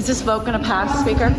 Is this vote going to pass, Speaker?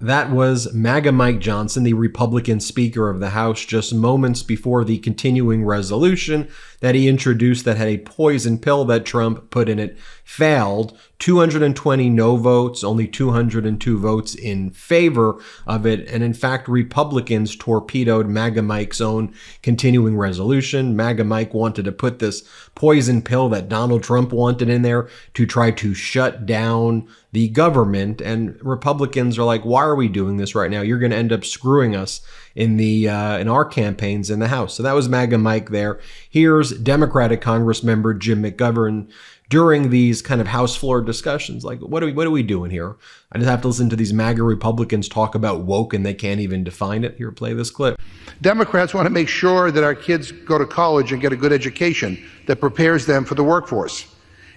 That was MAGA Mike Johnson, the Republican Speaker of the House, just moments before the continuing resolution that he introduced that had a poison pill that Trump put in it failed. 220 no votes, only 202 votes in favor of it. And in fact, Republicans torpedoed MAGA Mike's own continuing resolution. MAGA Mike wanted to put this poison pill that Donald Trump wanted in there to try to shut down the government. And Republicans are like, why are we doing this right now? You're going to end up screwing us in our campaigns in the House. So that was MAGA Mike there. Here's Democratic Congressmember Jim McGovern during these kind of House floor discussions. Like, what are we doing here? I just have to listen to these MAGA Republicans talk about woke and they can't even define it. Here, play this clip. Democrats want to make sure that our kids go to college and get a good education that prepares them for the workforce.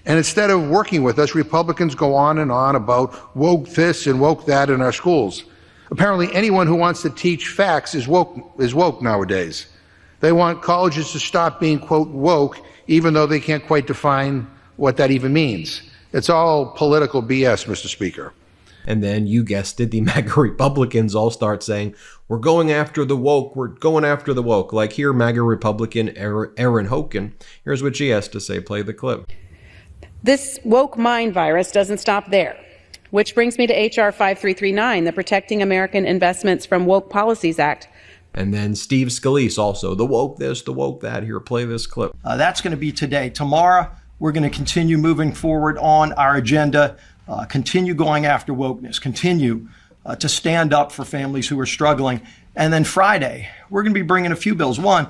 And instead of working with us, Republicans go on and on about woke this and woke that in our schools. Apparently, anyone who wants to teach facts is woke nowadays. They want colleges to stop being, quote, woke, even though they can't quite define what that even means. It's all political BS, Mr. Speaker. And then, you guessed it, the MAGA Republicans all start saying, we're going after the woke, we're going after the woke. Like here, MAGA Republican Erin Hoken. Here's what she has to say. Play the clip. This woke mind virus doesn't stop there, which brings me to H.R. 5339, the Protecting American Investments from Woke Policies Act. And then Steve Scalise also, the woke this, the woke that. Here, play this clip. That's going to be today. Tomorrow, we're going to continue moving forward on our agenda, continue going after wokeness, continue to stand up for families who are struggling. And then Friday, we're going to be bringing a few bills. One,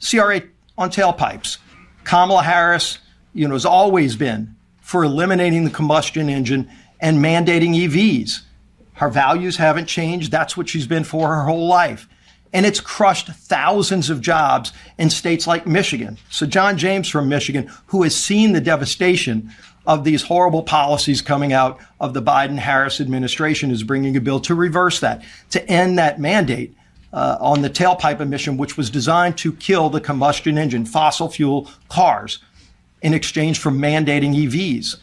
CRA on tailpipes. Kamala Harris, has always been for eliminating the combustion engine and mandating EVs. Her values haven't changed. That's what she's been for her whole life. And it's crushed thousands of jobs in states like Michigan. So John James from Michigan, who has seen the devastation of these horrible policies coming out of the Biden-Harris administration, is bringing a bill to reverse that, to end that mandate on the tailpipe emission, which was designed to kill the combustion engine, fossil fuel cars, in exchange for mandating EVs.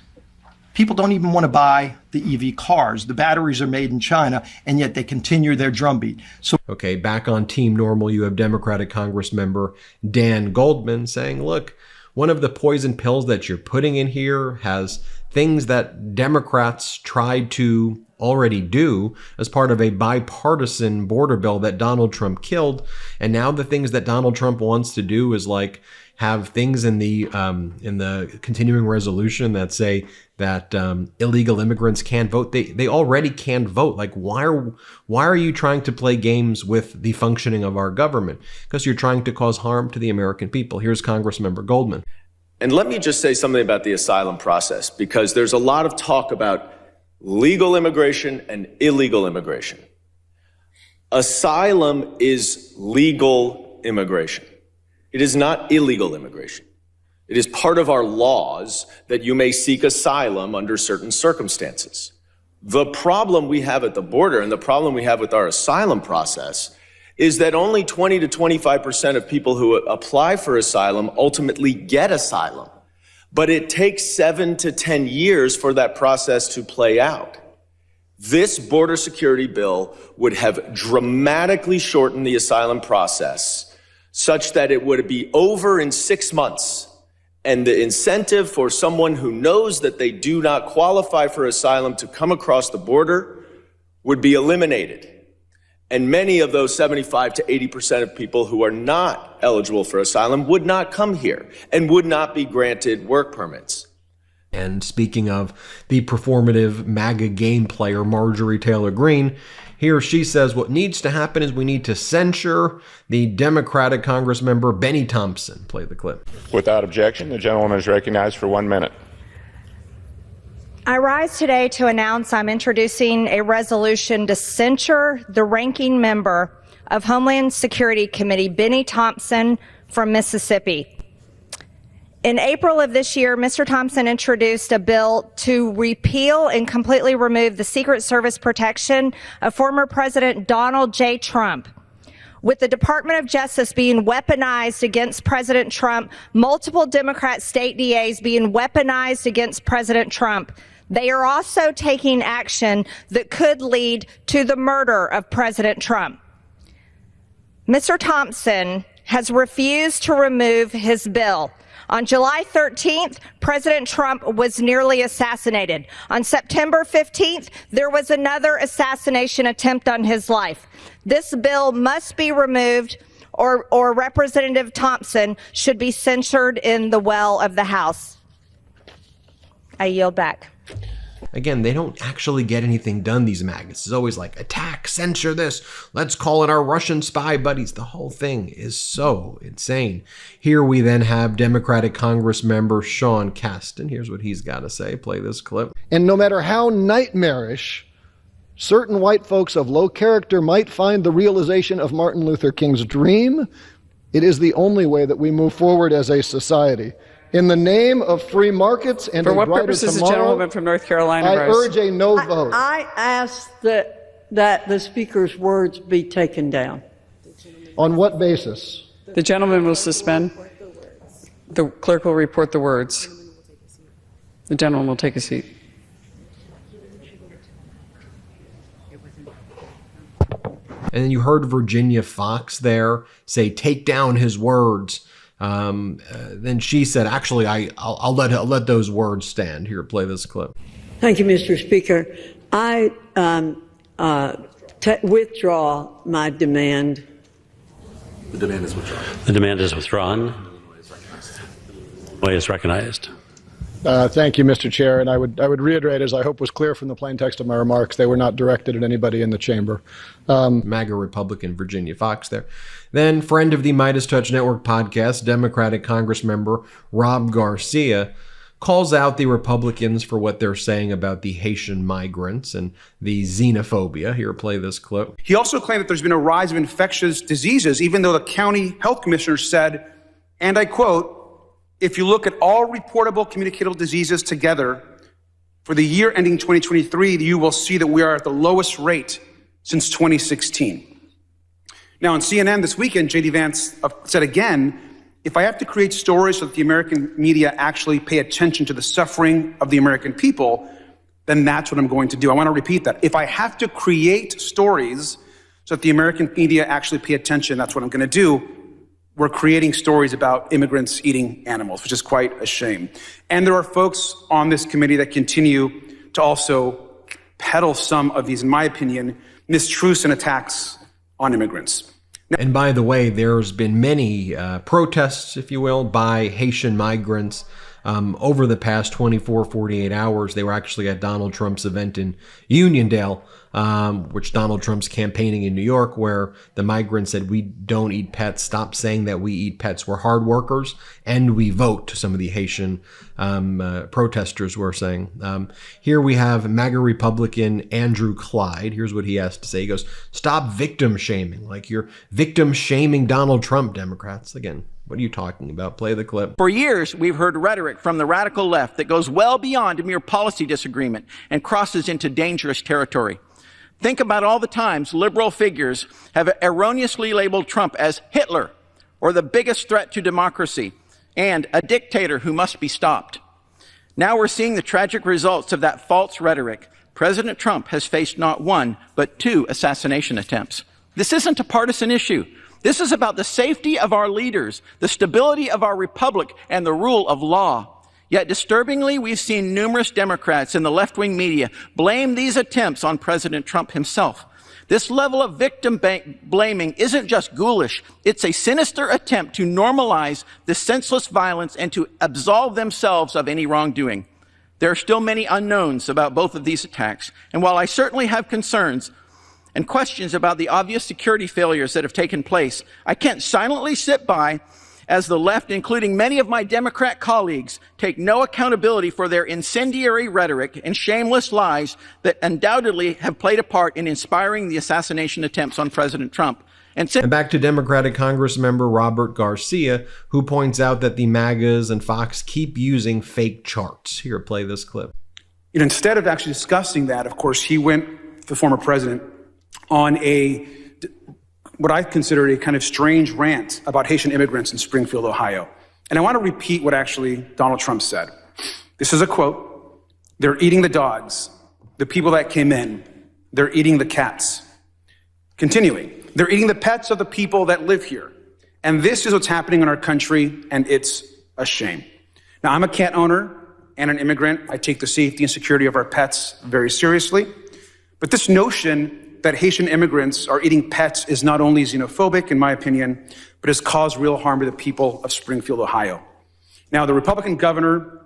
People don't even want to buy the EV cars. The batteries are made in China, and yet they continue their drumbeat. So, okay, back on Team Normal, you have Democratic Congressmember Dan Goldman saying, look, one of the poison pills that you're putting in here has things that Democrats tried to already do as part of a bipartisan border bill that Donald Trump killed. And now the things that Donald Trump wants to do is like have things in the continuing resolution that say that illegal immigrants can't vote. They already can't vote. Like, why are you trying to play games with the functioning of our government? Because you're trying to cause harm to the American people. Here's Congressmember Goldman. And let me just say something about the asylum process, because there's a lot of talk about legal immigration and illegal immigration. Asylum is legal immigration. It is not illegal immigration. It is part of our laws that you may seek asylum under certain circumstances. The problem we have at the border and the problem we have with our asylum process is that only 20 to 25% of people who apply for asylum ultimately get asylum. But it takes 7 to 10 years for that process to play out. This border security bill would have dramatically shortened the asylum process such that it would be over in 6 months. And the incentive for someone who knows that they do not qualify for asylum to come across the border would be eliminated. And many of those 75 to 80% of people who are not eligible for asylum would not come here and would not be granted work permits. And speaking of the performative MAGA game player, Marjorie Taylor Greene, here she says what needs to happen is we need to censure the Democratic Congressmember Benny Thompson. Play the clip. Without objection, the gentleman is recognized for 1 minute. I rise today to announce I'm introducing a resolution to censure the ranking member of Homeland Security Committee, Benny Thompson from Mississippi. In April of this year, Mr. Thompson introduced a bill to repeal and completely remove the Secret Service protection of former President Donald J. Trump. With the Department of Justice being weaponized against President Trump, multiple Democrat state DAs being weaponized against President Trump, they are also taking action that could lead to the murder of President Trump. Mr. Thompson has refused to remove his bill. On July 13th, President Trump was nearly assassinated. On September 15th, there was another assassination attempt on his life. This bill must be removed, or Representative Thompson should be censured in the well of the House. I yield back. Again, they don't actually get anything done, these maggots. It's always like, attack, censure this, let's call it our Russian spy buddies. The whole thing is so insane. Here we then have Democratic Congress member Sean Casten. Here's what he's got to say. Play this clip. And no matter how nightmarish certain white folks of low character might find the realization of Martin Luther King's dream, it is the only way that we move forward as a society. In the name of free markets and for a what brighter purpose is the tomorrow, gentleman from North Carolina? I urge a no vote. I ask that the speaker's words be taken down. On what basis? The gentleman will suspend. The clerk will report the words. The gentleman will take a seat. And then you heard Virginia Fox there say, take down his words. Then she said, actually, I'll let those words stand. Here, play this clip. Thank you, Mr. Speaker. I withdraw my demand. The demand is withdrawn. The demand is withdrawn. Way is recognized. Thank you, Mr. Chair. And I would reiterate, as I hope was clear from the plain text of my remarks, they were not directed at anybody in the chamber. MAGA Republican Virginia Fox there. Then friend of the MeidasTouch Network podcast, Democratic Congress member Rob Garcia, calls out the Republicans for what they're saying about the Haitian migrants and the xenophobia. Here, play this clip. He also claimed that there's been a rise of infectious diseases, even though the county health commissioner said, and I quote, if you look at all reportable communicable diseases together, for the year ending 2023, you will see that we are at the lowest rate since 2016. Now, on CNN this weekend, J.D. Vance said again, if I have to create stories so that the American media actually pay attention to the suffering of the American people, then that's what I'm going to do. I want to repeat that. If I have to create stories so that the American media actually pay attention, that's what I'm going to do. We're creating stories about immigrants eating animals, which is quite a shame. And there are folks on this committee that continue to also peddle some of these, in my opinion, mistruths and attacks on immigrants. And by the way, there's been many protests, if you will, by Haitian migrants over the past 24, 48 hours. They were actually at Donald Trump's event in Uniondale, which Donald Trump's campaigning in New York, where the migrants said, we don't eat pets. Stop saying that we eat pets. We're hard workers and we vote, some of the Haitian protesters were saying. Here we have MAGA Republican Andrew Clyde. Here's what he has to say. He goes, stop victim shaming. Like you're victim shaming Donald Trump, Democrats. Again, what are you talking about? Play the clip. For years, we've heard rhetoric from the radical left that goes well beyond a mere policy disagreement and crosses into dangerous territory. Think about all the times liberal figures have erroneously labeled Trump as Hitler or the biggest threat to democracy and a dictator who must be stopped. Now we're seeing the tragic results of that false rhetoric. President Trump has faced not one, but 2 assassination attempts. This isn't a partisan issue. This is about the safety of our leaders, the stability of our republic, and the rule of law. Yet disturbingly, we've seen numerous Democrats in the left-wing media blame these attempts on President Trump himself. This level of victim blaming isn't just ghoulish. It's a sinister attempt to normalize this senseless violence and to absolve themselves of any wrongdoing. There are still many unknowns about both of these attacks, and while I certainly have concerns and questions about the obvious security failures that have taken place, I can't silently sit by as the left, including many of my Democrat colleagues, take no accountability for their incendiary rhetoric and shameless lies that undoubtedly have played a part in inspiring the assassination attempts on President Trump. And back to Democratic Congress member Robert Garcia, who points out that the MAGAs and Fox keep using fake charts. Here, play this clip. Instead of actually discussing that, of course, he went, the former president, on a what I consider a kind of strange rant about Haitian immigrants in Springfield, Ohio. And I want to repeat what actually Donald Trump said. This is a quote. "They're eating the dogs. The people that came in, they're eating the cats." Continuing, "They're eating the pets of the people that live here. And this is what's happening in our country, and it's a shame." Now, I'm a cat owner and an immigrant. I take the safety and security of our pets very seriously. But this notion that Haitian immigrants are eating pets is not only xenophobic, in my opinion, but has caused real harm to the people of Springfield, Ohio. Now, the Republican governor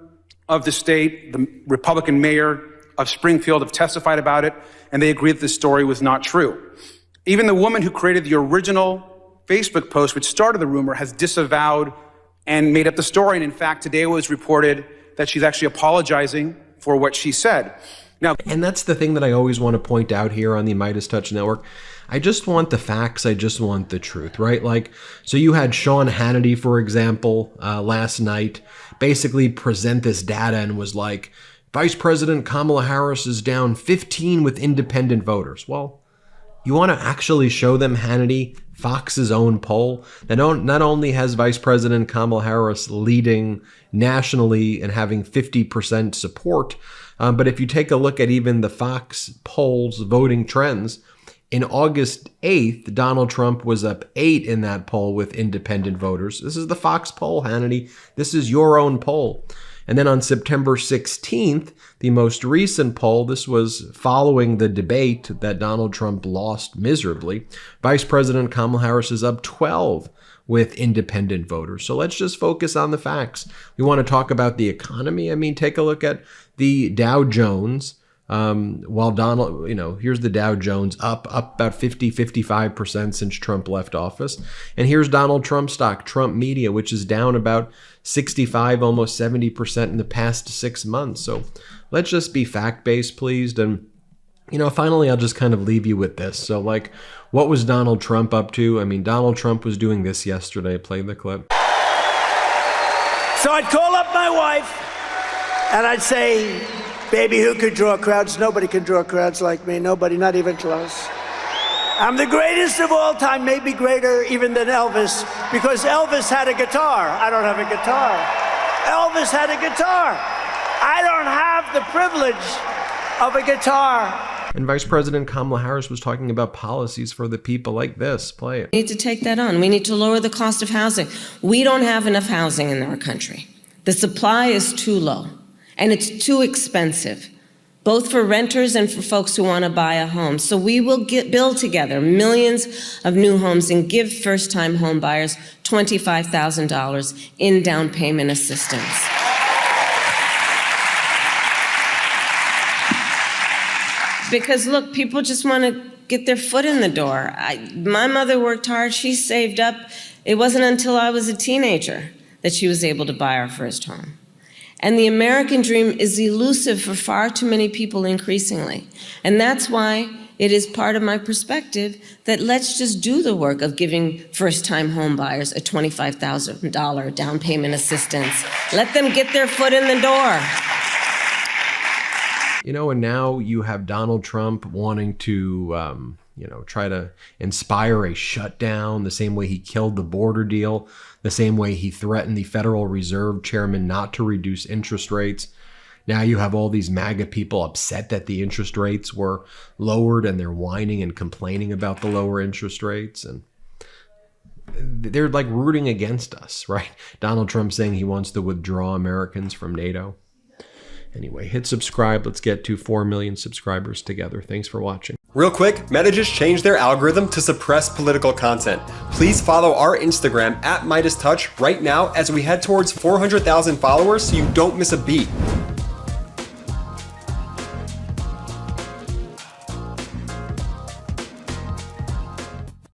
of the state, the Republican mayor of Springfield have testified about it, and they agree that this story was not true. Even the woman who created the original Facebook post, which started the rumor, has disavowed and made up the story. And in fact, today it was reported that she's actually apologizing for what she said. Now, and that's the thing that I always want to point out here on the MeidasTouch Network. I just want the facts. I just want the truth, right? Like, so you had Sean Hannity, for example, last night basically present this data and was like, Vice President Kamala Harris is down 15 with independent voters. Well, you want to actually show them, Hannity, Fox's own poll, that not only has Vice President Kamala Harris leading nationally and having 50% support, but if you take a look at even the Fox polls voting trends, in August 8th, Donald Trump was up 8 in that poll with independent voters. This is the Fox poll, Hannity. This is your own poll. And then on September 16th, the most recent poll, this was following the debate that Donald Trump lost miserably, Vice President Kamala Harris is up 12 with independent voters. So let's just focus on the facts. We want to talk about the economy. I mean, take a look at the Dow Jones. While Donald, here's the Dow Jones up about 55% since Trump left office. And here's Donald Trump stock, Trump Media, which is down about 65, almost 70% in the past 6 months. So let's just be fact-based, please. And, finally, I'll just kind of leave you with this. So, what was Donald Trump up to? I mean, Donald Trump was doing this yesterday. Play the clip. So I'd call up my wife and I'd say, baby, who could draw crowds? Nobody can draw crowds like me. Nobody, not even close. I'm the greatest of all time, maybe greater even than Elvis, because Elvis had a guitar. I don't have a guitar. Elvis had a guitar. I don't have the privilege of a guitar. And Vice President Kamala Harris was talking about policies for the people like this. Play it. We need to take that on. We need to lower the cost of housing. We don't have enough housing in our country. The supply is too low. And it's too expensive, both for renters and for folks who want to buy a home. So we will build together millions of new homes and give first-time home buyers $25,000 in down payment assistance. Because look, people just want to get their foot in the door. My mother worked hard, she saved up. It wasn't until I was a teenager that she was able to buy our first home. And the American dream is elusive for far too many people increasingly. And that's why it is part of my perspective that let's just do the work of giving first-time home buyers a $25,000 down payment assistance. Let them get their foot in the door. And now you have Donald Trump wanting to, try to inspire a shutdown the same way he killed the border deal, the same way he threatened the Federal Reserve chairman not to reduce interest rates. Now you have all these MAGA people upset that the interest rates were lowered, and they're whining and complaining about the lower interest rates. And they're rooting against us, right? Donald Trump saying he wants to withdraw Americans from NATO. Anyway, hit subscribe. Let's get to 4 million subscribers together. Thanks for watching. Real quick, Meta just changed their algorithm to suppress political content. Please follow our Instagram @MeidasTouch right now as we head towards 400,000 followers so you don't miss a beat.